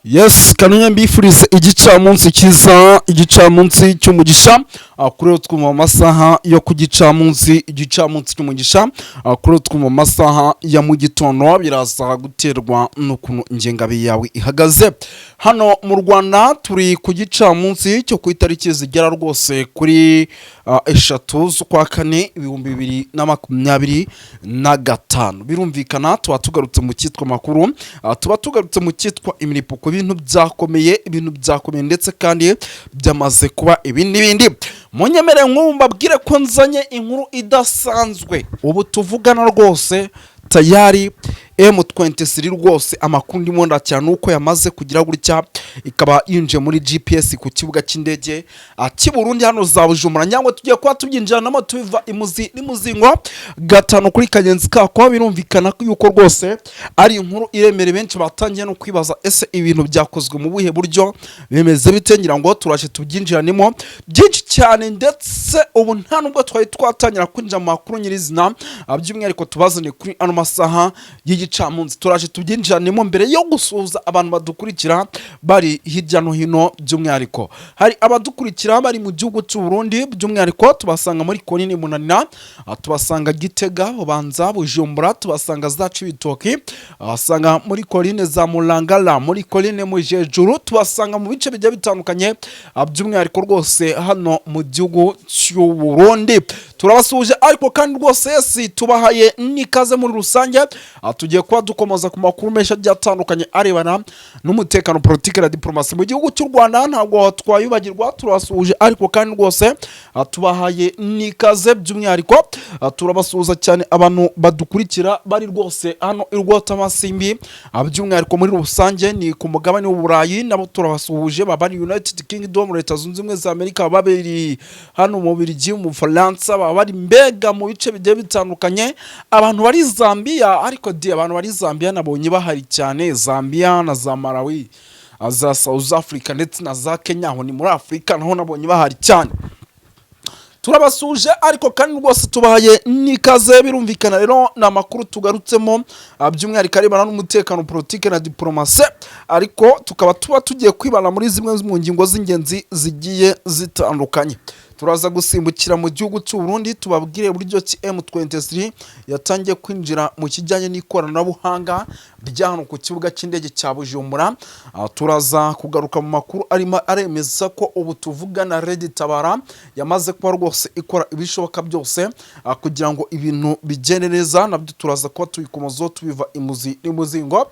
Yes, kananya mbifurize igicamunsi kiza, igicamunsi cy'umugisha, kuri twuma amasaha yo ku igicamunsi cy'umugisha, kuri twuma amasaha ya mu gitondo biraza guterwa n'ukuntu ingengabihe yawe ihagaze. Hano mu Rwanda turi ku gicamunsi cyo ku itariki zigera rwose kuri 3 z'ukwa kane 2025. Birumvikana tuba tugarutse mu cyitwa makuru, tuba tugarutse mu cyitwa imiripo ku ibintu byakomeye ndetse kandi byamaze kuba ibindi. Munyemere mbabwire ko nzanye inkuru idasanzwe. Ubu tuvugana rwose tayari M23 rwose amakuru ndimo ndacyane uko yamaze kugira gutya ikaba yinje muri GPS ku kibuga cy'indege ati Burundi hano za Bujumbura, nyangwe tugiye kwa tubyinjirana tubiva imuzingo gatano kuri Kagenzi kako. Birumvikana yuko rwose ari inkuru iremere, benshi batangiye no kwibaza ese ibintu byakozwe mu buhe buryo bimeze bite. Ngira ngo turaje tubyinjiranemo byinshi cyane, ndetse ubu nta nubwo twatangira kwinjira mu makuru nyirizina, by'umwihariko tubazane kuri ano masaha y'igicamunsi. Turaje tubyinjiranemo mbere yo gusuhuza abantu badukurikira bari hirya no hino, by'umwihariko hari abadukurikira bari mu gihugu cy'u Burundi, by'umwihariko tubasanga muri Konini Munanira, tubasanga Gitega, Bubanza, Bujumbura, tubasanga za Cibitoki, abasanga muri Koline za Mulangala, muri Koline Mujejuru, tubasanga mu bice bijya bitandukanye, by'umwihariko rwose hano mu gihugu cy'u Burundi. Turabasuje ariko kandi rwose yesi tubahaye nikaze muri rusange. Tugiye kuba dukomoza ku makuru menshi atandukanye arebana n'umutekano, politike na diplomasi mu gihugu cy'u Rwanda. Ntabwo twayubagirwa, turabasuje ariko kandi rwose tubahaye nikaze. By'umwihariko turabasuhuza cyane abantu badukurikira bari rwose hano irwota masimbi, by'umwihariko muri rusange ni ku mugabane w'Uburayi, nabo turabasuhuje babari United Kingdom, Leta Zunze Ubumwe za Amerika, babiri hano mu Bubiligi, mu Faransa, bari mbega mu bice bigiye bitandukanye. Abantu bari Zambia, ariko abantu bari Zambia nabonye bahari cyane, Zambia na za Malawi, za South Africa ndetse na za Kenya, aho ni muri Afrika naho nabonye bahari cyane. Turabasuje ariko kandi rwose tubahaye nikaze. Birumvikana rero na makuru tugarutsemo, by'umwihariko arebana n'umutekano, politike na diplomasi, ariko tukaba tugiye kwibana muri zimwe mu ngingo z'ingenzi zigiye zitandukanye. Turaza gusimbukira mu gihugu cy'u Burundi, tubabwire buryo ki M23 yatangiye kwinjira mu kijyanye n'ikoranabuhanga rya hano ku kibuga cy'indege cya Bujumbura. Turaza kugaruka mu makuru aremeza ko ubu tuvugana Red Tabara yamaze kuba rwose ikora ibishoboka byose kugira ngo ibintu bigende neza. Nabyo turaza kuba tubikomozo tubiva imuzingo.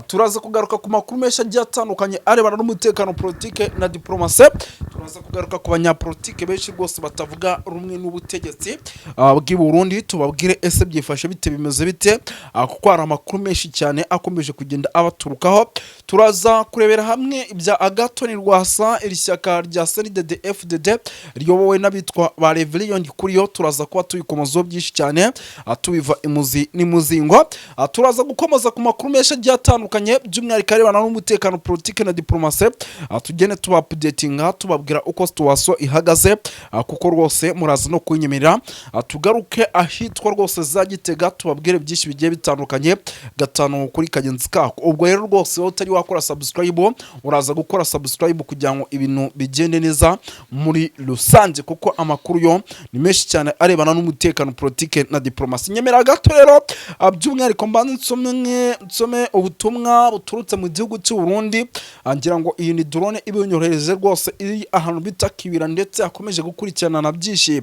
Turaza kugaruka ku makuru menshi agiye atandukanye arebana n'umutekano, politike na diplomasi. Turaza kugaruka ku banyapolitike benshi rwose batavuga rumwe n'ubutegetsi bw'i Burundi, tubabwire ese byifashe bite, bimeze bite, kuko hari amakuru menshi cyane akomeje kugenda abaturukaho. Turaza kurebera hamwe ibya Agathon Rwasa, iri shyaka rya CNDD-FDD riyobowe n'abitwa ba Reverien Kuriyo. Turaza kuba tubikomozo byinshi cyane tubiva n'imuzingo. Turaza gukomoza ku makuru menshi agiye atandukanye, by'umwihariko arebana n'umutekano, politike na diplomasi. Tugende tuba updatinga, tubabwira uko situation ihagaze, kuko rwose muraza no kunyemerera tugaruke ahitwa rwose za Gitega, tubabwire byinshi bigiye bitandukanye gatano kuri Kagenzi kako. Ubwo rero rwose utari wakora subscribe, uraza gukora subscribe kugira ngo ibintu bigende neza muri rusange, kuko amakuru yo ni menshi cyane arebana n'umutekano, politike na diplomasi. Nyemera gato rero by'umwihariko mbanze nsome ubutumwa buturutse mu gihugu cy'u Burundi. Ngira ngo iyi ni drone ibinyohereze rwose iri ahantu bita Kibira, ndetse akomeje gukurikirana na byinshi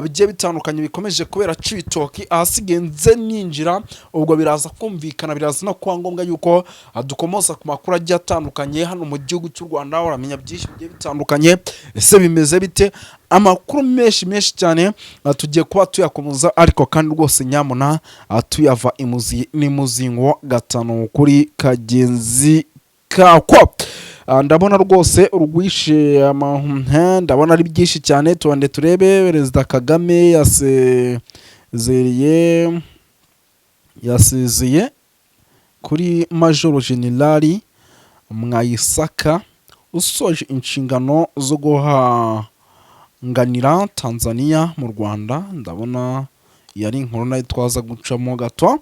bigiye bitandukanye bikomeje kubera Cibitoki ahasigenze ninjira. Ubwo biraza kumvikana, biraza no kuba ngombwa yuko dukomoza ku makuru agiye atandukanye hano mu gihugu cy'u Rwanda. Uramenya byinshi bigiye bitandukanye, ese bimeze bite, amakuru menshi cyane tugiye kuba tuyakomoza, ariko kandi rwose nyamuna tuyava n'imuzingo gatano kuri Kagenzi kako. Ndabona rwose urwishe ndabona ari byinshi cyane. Tuande turebe Perezida Kagame yasezeye kuri Major General Mwayisaka usoje inshingano zo guhanganira Tanzania mu Rwanda. Ndabona yari inkuru nayo twaza gucamo gato,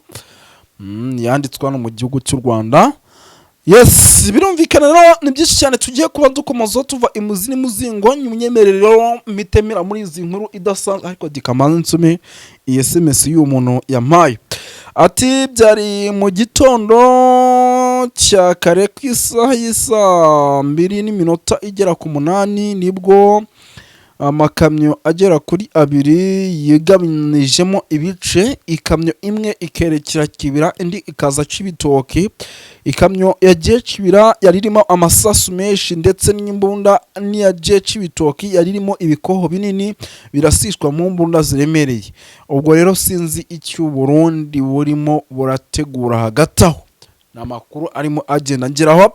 yanditswe no mu gihugu cy'u Rwanda. Yes, birumvikana rero ni byinshi cyane tugiye kuba dukomozaho tuva imuzi n'imuzingo. Nyumyemerere rero mitemera muri izi nkuru idasanzwe, ariko dikamanza nsome iyi SMS y'uyu muntu yampaye. Ati byari mu gitondo cya kare ku isaha y'isa 2:08 nibwo amakamyo agera kuri 2 yigabanijemo ibice. Ikamyo imwe ikerekera Kibira, indi ikaza Cibitoke. Ikamyo ya Cibira yari irimo amasasu menshi ndetse n'imbunda, n'iya Cibitoke yari irimo ibikoho binini birasishwa mu mbunda ziremereye. Ubwo rero sinzi icyo Burundi burimo burategura hagati aho. Namakuru arimo agenda ngeraho,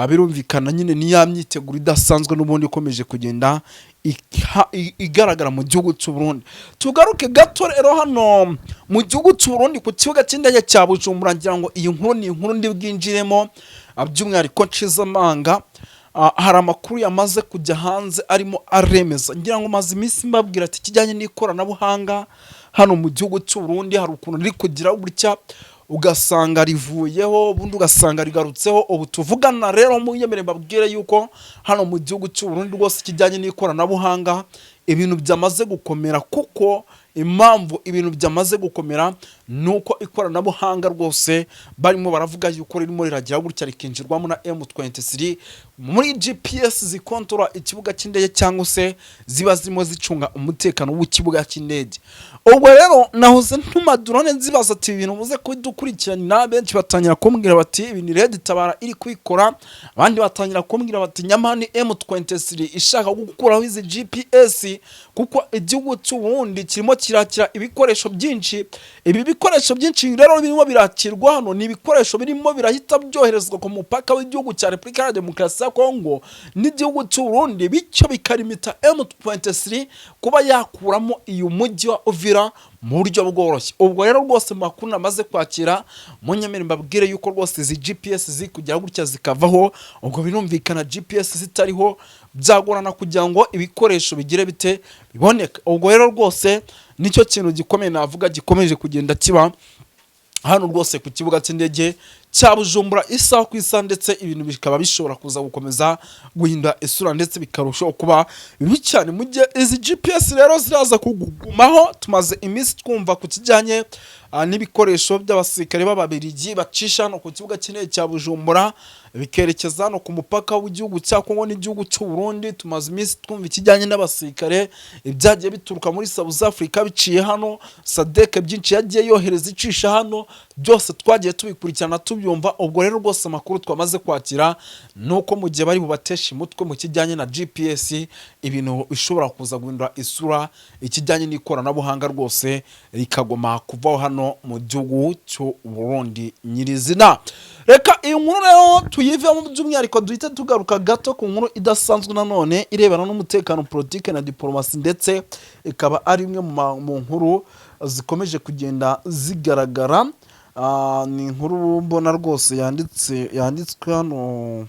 birumvikana nyine ni ya myiteguro idasanzwe n'ubundi ikomeje kugenda igaragara mu gihugu cy'u Burundi. Tugaruke gato rero hano mu gihugu cy'u Burundi ku kibuga cy'indege cya Bujumbura, ngira ngo iyi nkuru ni inkuru ndi bwinjiremo by'umwihariko Nshizamanga. Hari amakuru yamaze kujya hanze arimo aremeza, ngira ngo maze iminsi mbabwira ati kijyanye n'ikoranabuhanga hano mu gihugu cy'u Burundi hari ukuntu riri kugira gutya ugasanga rivuyeho, ubundi ugasanga rigarutseho. Ubu tuvugana rero mu yemerere babwire yuko hano mu gihugu cy'u Burundi rwose kijyanye n'ikoranabuhanga ibintu byamaze gukomera, kuko impamvu ibintu byamaze gukomera nuko ikoranabuhanga rwose barimo baravuga yuko ririmo riragira gutya rikinjirwamo na M23 muri GPS zikontora ikibuga cy'indege cyangwa se ziba zirimo zicunga umutekano w'ikibuga cy'indege. Ubwo rero nahoze ntuma drone nzibaza ati ibintu muze kudukurikirana, benshi batangira kumbwira bati ibintu Red Tabara iri kwikora, abandi batangira kumbwira bati nyamani M23 ishaka gukuraho izi GPS kuko igihugu cy'u Burundi kirimo kirakira ibikoresho byinshi. Ibi bikoresho byinshi rero birimo birakirwa hano ni ibikoresho birimo birahita byoherezwa ku mupaka w'igihugu cya Repubulika ya Demokarasi ya Kongo n'igihugu cy'u Burundi, bityo bikarimita M23 kuba yakuramo iyo mujyi wa Uvira mu buryo bworoshye. Ubwo rero rwose makuru namaze kwakira munyemere mbabwire yuko rwose izi GPS zikujya gutya zikavaho. Ubwo birumvikana GPS zitariho byagorana kugira ngo ibikoresho bigire bite biboneka. Ubwo rero rwose nicyo kintu gikomeye navuga gikomeje kugenda kiba hano rwose ku kibuga cy'indege cya Bujumbura isaha ku isaha, ndetse ibintu bikaba bishobora kuza gukomeza guhinda isura ndetse bikarushaho kuba bibi cyane mu gihe izi GPS rero ziraza kugumaho. Tumaze iminsi twumva ku kijyanye n'ibikoresho by'abasirikare b'Ababiligi bacisha hano ku kibuga cy'indege cya Bujumbura bikerekeza hano ku mupaka w'igihugu cya Kongo n'igihugu cy'u Burundi. Tumaze iminsi twumva ikijyanye n'abasirikare ibyagiye bituruka muri South Africa biciye hano, SADC byinshi yagiye yohereza icisha hano, byose twagiye tubikurikirana tubyumva. Ubwo rero rwose amakuru twamaze kwakira nuko mu gihe bari bubatesha umutwe mu kijyanye na GPS ibintu bishobora kuza guhindura isura ikijyanye n'ikoranabuhanga rwose rikagoma kuvaho hano mu gihugu cy'u Burundi nyirizina. Reka iyi nkuru rero tuyivemo by'umwihariko duhite tugaruka gato ku nkuru idasanzwe nanone irebana n'umutekano, politike na diplomasi, ndetse ikaba ari imwe mu nkuru zikomeje kugenda zigaragara. Ni inkuru mbona rwose yanditswe hano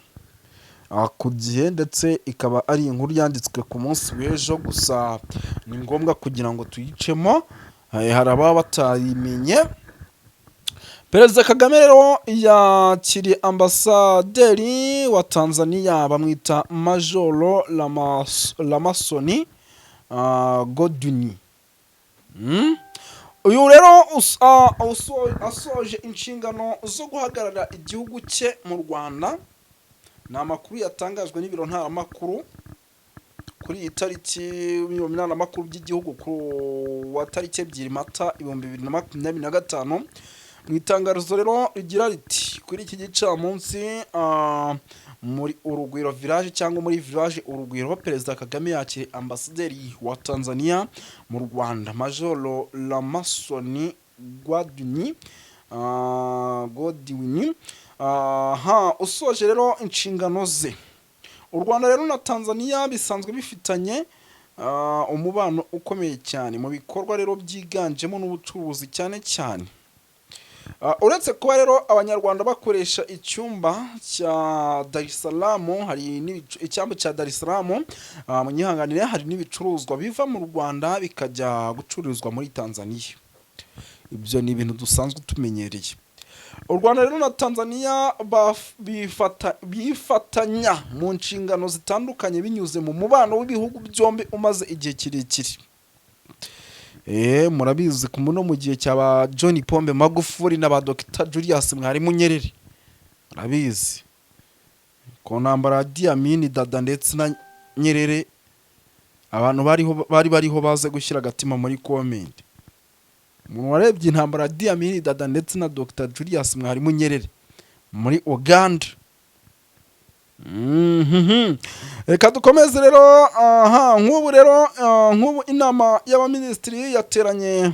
ku Gihe, ndetse ikaba ari inkuru yanditswe ku munsi w'ejo, gusa ni ngombwa kugira ngo tuyicemo, hari ababa batayimenye. Perezida Kagame rero yakiriye ambasaderi wa Tanzania bamwita Majoro Lamasoni Godwin. Uyu rero asoje inshingano zo guhagarara igihugu cye mu Rwanda. Ni amakuru yatangajwe n'ibiro ntaramakuru kuri iyi tariki y'umunyamakuru by'igihugu ku wa tariki 2 Mata 2025. Mu itangazo rero rigira riti kuri iki gicamunsi muri Urugwiro village cyangwa muri village Urugwiro, Perezida Kagame yakiriye ambasaderi wa Tanzania mu Rwanda Majoro Lamasoni Godwin usoje rero inshingano ze. U Rwanda rero na Tanzania bisanzwe bifitanye umubano ukomeye cyane mu bikorwa rero byiganjemo n'ubucuruzi cyane cyane. Uretse kuba rero abanyarwanda bakoresha icyumba cya Dar es Salaam, hari icyambu cya Dar es Salaam mu nyihanganire, hari n'ibicuruzwa biva mu Rwanda bikajya gucururizwa muri Tanzania. Ibyo ni ibintu dusanzwe tumenyereye. u Rwanda rero na Tanzania bifatanya mu nshingano zitandukanye binyuze mu mubano w'ibihugu byombi umaze igihe kirekire. Murabizi ku muno mu gihe cy'aba John Pombe Magufuli n'aba Dr Julius Mwalimu Nyerere, murabizi ku ntambara ya Idi Amin Dada ndetse na Nyerere, abantu bariho baze gushyira agatima muri comment. Umuntu warebye intambara ya Idi Amin Dada ndetse na Dr Julius Mwalimu Nyerere muri Uganda. Reka dukomeze rero. Nk'ubu inama y'abaminisitiri yateranye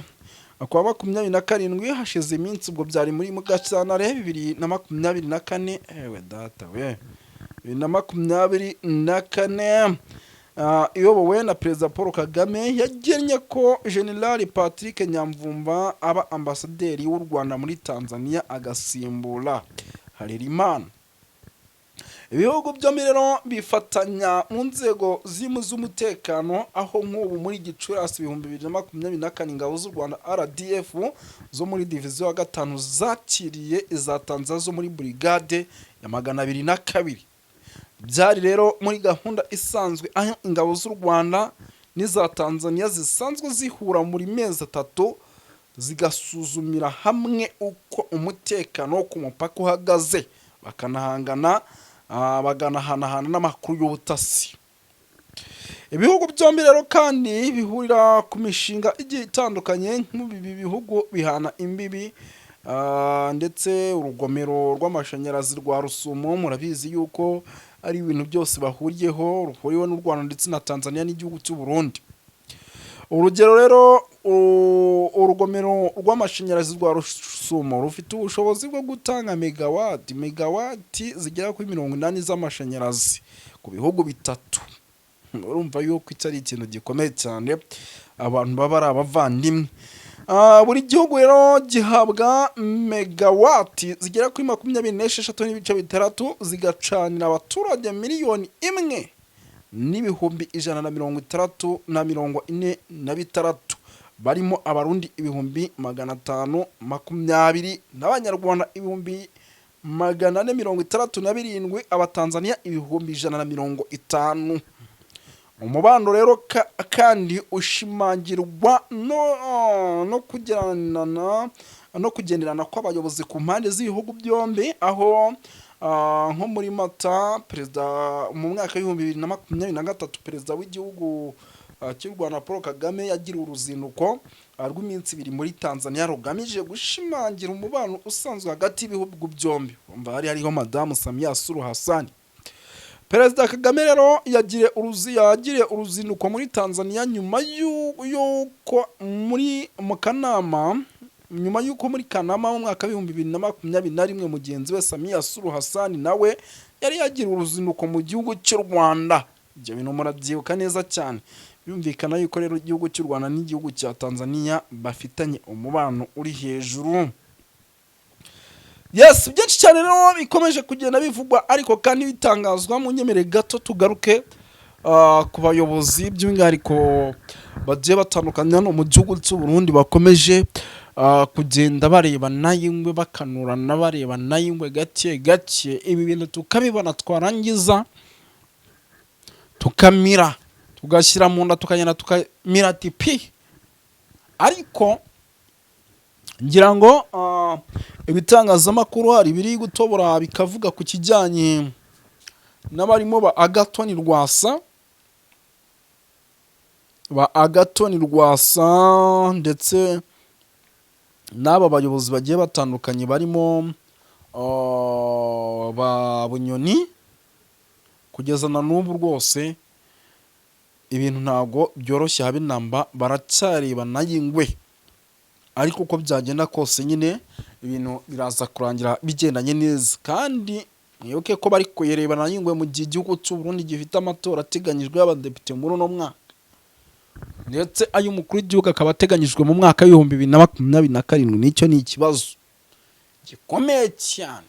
kwa 27 hashize iminsi, ubwo byari muri Gashyantare 2024. Ewe data we, 2024, iyobowe na Perezida Paul Kagame, yagennye ko General Patrick Nyamvumba aba ambasaderi w'u Rwanda muri Tanzania agasimbura Harerimana. Ibihugu byombi rero bifatanya mu nzego z'umutekano, aho nk'ubu muri Gicurasi 2024 ingabo z'u Rwanda RDF zo muri diviziyo ya 5 zakiriye iza Tanzania zo muri brigade ya 202. Byari rero muri gahunda isanzwe, aho ingabo z'u Rwanda n'iza Tanzania zisanzwe zihura muri mezi 3 zigasuzumira hamwe uko umutekano ku mupaka uhagaze, baganahanahana n'amakuru y'ubutasi. Ibihugu byombi rero kandi bihurira ku mishinga igiye itandukanye, nk'ibi bihugu bihana imbibi ndetse urugomero rw'amashanyarazi rwa Rusumo, murabizi yuko ari ibintu byose bahuriyeho, ruhuriwe n'u Rwanda ndetse na Tanzania n'igihugu cy'u Burundi. Urugero rero, urugomero rw'amashanyarazi rwa Rusumo rufite ubushobozi bwo gutanga megawati zigera kuri 80 z'amashanyarazi ku bihugu bitatu. Urumva yuko itari ikintu gikomeye cyane, abantu baba ari abavandimwe. Buri gihugu rero gihabwa megawati zigera kuri 26.6 zigacanira abaturage 1,000,000 n'ibihumbi 136 barimo abarundi 520,000 n'abanyarwanda 467, abatanzania 150,000. Umubano rero kandi ushimangirwa no kugenderana kw'abayobozi ku mpande z'ibihugu byombi, aho nko muri Mata perezida mu mwaka wa 2023 perezida w'igihugu cy'u Rwanda Paul Kagame yagira uruzinduko rw'iminsi 2 muri Tanzania rugamije gushimangira umubano usanzwe hagati y'ibihugu byombi. Umva hariho Madamu Samia Suluhu Hassan. Perezida Kagame rero yagire uruzinduko muri Tanzania nyuma y'uko muri Kanama mu mwaka wa 2021 mugenzi we Samia Suluhu Hassan nawe yari yagira uruzinduko mu gihugu cy'u Rwanda. Ibyo bintu murabyibuka neza cyane. Byumvikana yuko rero igihugu cy'u Rwanda n'igihugu cya Tanzania bafitanye umubano uri hejuru. Yes, byinshi cyane rero bikomeje kugenda bivugwa, ariko kandi bitangazwa. Mu nyemere gato tugaruke ku bayobozi by'umwihariko bagiye batandukanye hano mu gihugu cy'u Burundi, bakomeje kugenda barebana y'ingwe, bakanurana barebana y'ingwe gake gake. Ibi bintu tukabibona twarangiza tukamira, tugashyira mu nda tukagenda tukamira tipi. Ariko ngira ngo ibitangazamakuru hari biri gutobora bikavuga ku kijyanye n'abarimo ba Agathon Rwasa ndetse n'aba bayobozi bagiye batandukanye barimo ba Bunyoni. Kugeza na n'ubu rwose ibintu ntago byoroshye habe namba, baracyarebana y'ingwe. Ariko uko byagenda kose nyine ibintu biraza kurangira bigendanye neza, kandi mwibuke ko bari kuyerebana y'ingwe mu gihe igihugu cy'u Burundi gifite amatora ateganyijwe y'abadepite muri uno mwaka, ndetse ay'umukuru w'igihugu akaba ateganyijwe mu mwaka wa 2027. Nicyo ni ikibazo gikomeye cyane.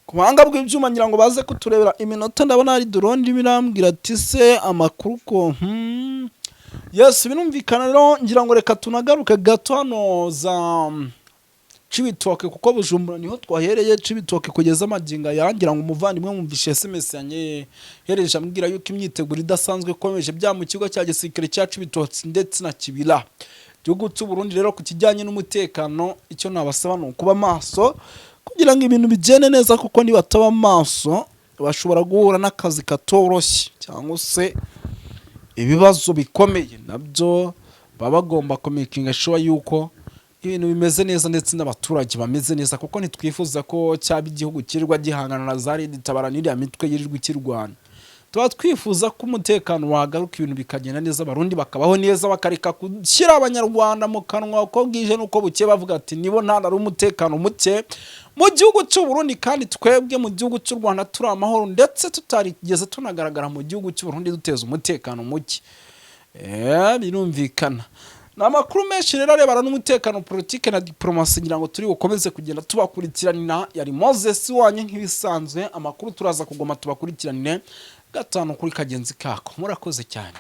Ku buhanga bw'ibyuma ngira ngo baze kuturebera iminota, ndabona hari drone birambwira ati se amakuru ko yes, binumvikana rero. Ngira ngo reka tunagaruke gato hano Cibitoke kuko Bujumbura niho twahereye, Cibitoke kugeza amaginga yangira ngo umuvandimwe mwumvishe SMS yanyehereje ambwira yuko imyiteguro idasanzwe ikomeje bya mu kigo cya gisirikare cya Cibitoke ndetse na Kibira. Igihugu cy'u Burundi rero ku kijyanye n'umutekano icyo nabasaba ni ukuba maso kugira ngo ibintu bigende neza, kuko nibataba maso bashobora guhura n'akazi katoroshye cyangwa se ibibazo bikomeye. Nabyo baba bagomba kumekinga sure yuko ibintu bimeze neza ndetse n'abaturage bameze neza, kuko ntitwifuza ko cyaba igihugu kirirwa gihangana na za Red Tabara n'iriya mitwe yirirwa ikirwana. Tuba twifuza ko umutekano wagaruka, ibintu bikagenda neza, abarundi bakabaho neza, bakareka gushyira abanyarwanda mu kanwa uko bwije n'uko buke bavuga ati nibo ntara umutekano muke mu gihugu cy'u Burundi, kandi twebwe mu gihugu cy'u Rwanda turi amahoro ndetse tutarigeze tunagaragara mu gihugu cy'u Burundi duteza umutekano muke. Birumvikana. Amakuru menshi rero arebana n'umutekano, politike na diplomasi ngira ngo turi gukomeze kugenda tubakurikiranira. Yari Moses wanye nk'ibisanzwe, amakuru turaza kugoma tubakurikiranire gatanu kuri kagenzi kako. Murakoze cyane.